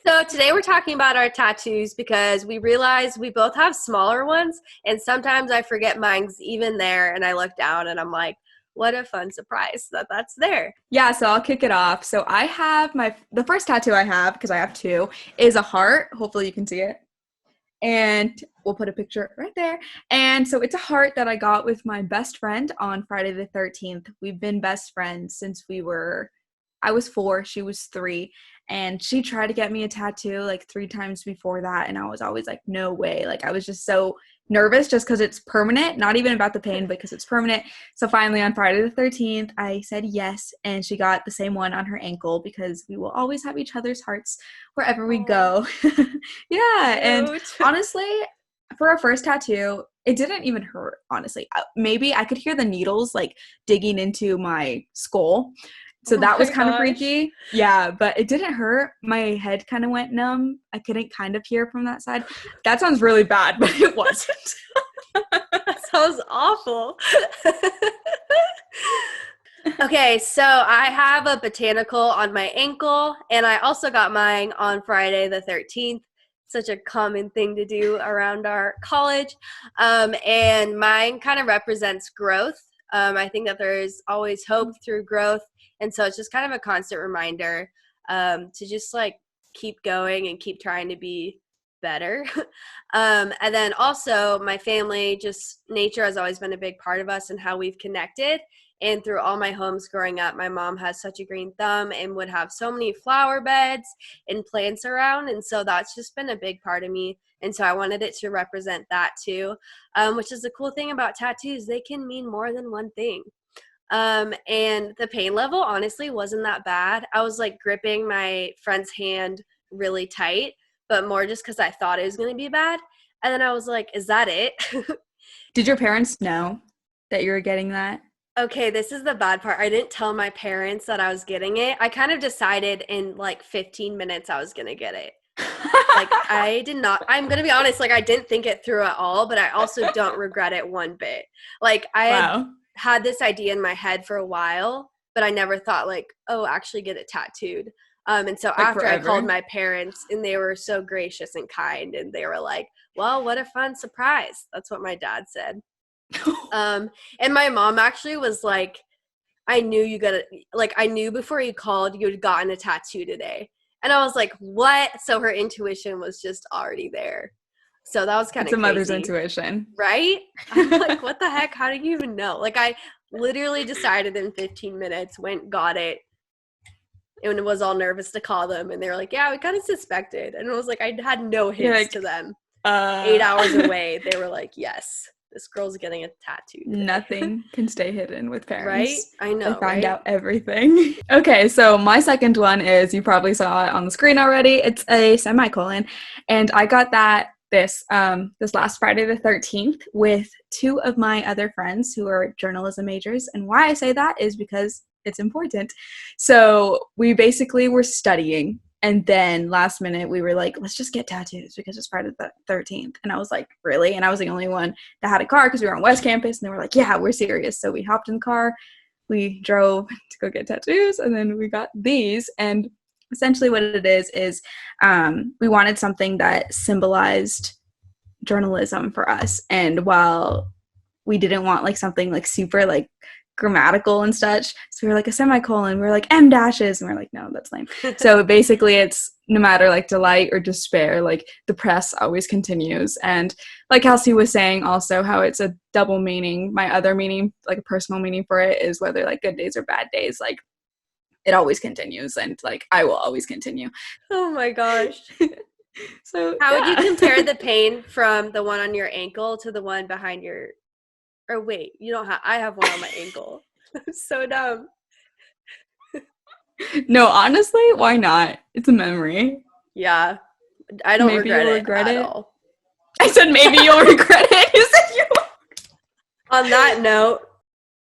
So today we're talking about our tattoos because we realize we both have smaller ones, and sometimes I forget mine's even there, and I look down and I'm like, what a fun surprise that that's there. Yeah, so I'll kick it off. So I have the first tattoo I have, because I have two, is a heart. Hopefully you can see it. And we'll put a picture right there. And so it's a heart that I got with my best friend on Friday the 13th. We've been best friends since I was 4, she was 3. And she tried to get me a tattoo like 3 times before that. And I was always like, no way. Like I was just so nervous just because it's permanent, not even about the pain, but because it's permanent. So finally on Friday the 13th, I said yes. And she got the same one on her ankle because we will always have each other's hearts wherever we go. Yeah. And honestly, for a first tattoo, it didn't even hurt, honestly. Maybe I could hear the needles like digging into my skull. So that was kind of freaky. Yeah, but it didn't hurt. My head kind of went numb. I couldn't kind of hear from that side. That sounds really bad, but it wasn't. That sounds awful. Okay, so I have a botanical on my ankle, and I also got mine on Friday the 13th. Such a common thing to do around our college. And mine kind of represents growth. I think that there's always hope through growth. And so it's just kind of a constant reminder to just like keep going and keep trying to be better. And then also my family, just nature has always been a big part of us and how we've connected. And through all my homes growing up, my mom has such a green thumb and would have so many flower beds and plants around. And so that's just been a big part of me. And so I wanted it to represent that too, which is the cool thing about tattoos. They can mean more than one thing. And the pain level honestly wasn't that bad. I was like gripping my friend's hand really tight, but more just because I thought it was going to be bad. And then I was like, is that it? Did your parents know that you were getting that? Okay, this is the bad part. I didn't tell my parents that I was getting it. I kind of decided in like 15 minutes I was going to get it. Like I did not, I'm going to be honest, like I didn't think it through at all, but I also don't regret it one bit. Like I had this idea in my head for a while, but I never thought like, oh, actually get it tattooed. And so like after forever. I called my parents and they were so gracious and kind and they were like, well, what a fun surprise. That's what my dad said. And my mom actually was like, I knew I knew before you called you had gotten a tattoo today. And I was like, what? So her intuition was just already there. So that was kind of crazy. It's a mother's intuition. Right? I'm like, what the heck? How do you even know? Like I literally decided in 15 minutes, got it, and was all nervous to call them. And they were like, yeah, we kind of suspected. And it was like, I had no hints to them. 8 hours away, they were like, yes. This girl's getting a tattoo today. Nothing can stay hidden with parents. Right? I know, They find out everything. Okay, so my second one is, you probably saw it on the screen already, it's a semicolon. And I got this last Friday the 13th with 2 of my other friends who are journalism majors. And why I say that is because it's important. So we basically were studying. And then last minute, we were like, let's just get tattoos because it's Friday the 13th. And I was like, really? And I was the only one that had a car because we were on West Campus. And they were like, yeah, we're serious. So we hopped in the car. We drove to go get tattoos. And then we got these. And essentially what it is we wanted something that symbolized journalism for us. And while we didn't want like something like super like grammatical and such, so we were like a semicolon, we were like M dashes, and we are like, no, that's lame. So basically it's no matter like delight or despair, like the press always continues. And like Kelsey was saying also, how it's a double meaning. My other meaning, like a personal meaning for it, is whether like good days or bad days, like it always continues, and like I will always continue. Oh my gosh. So how would you compare the pain from the one on your ankle to the one behind your, or wait, you don't have, I have one on my ankle. I'm so dumb. No, honestly, why not? It's a memory. Yeah. I don't regret it at all. I said maybe you'll regret it. You said you will. On that note,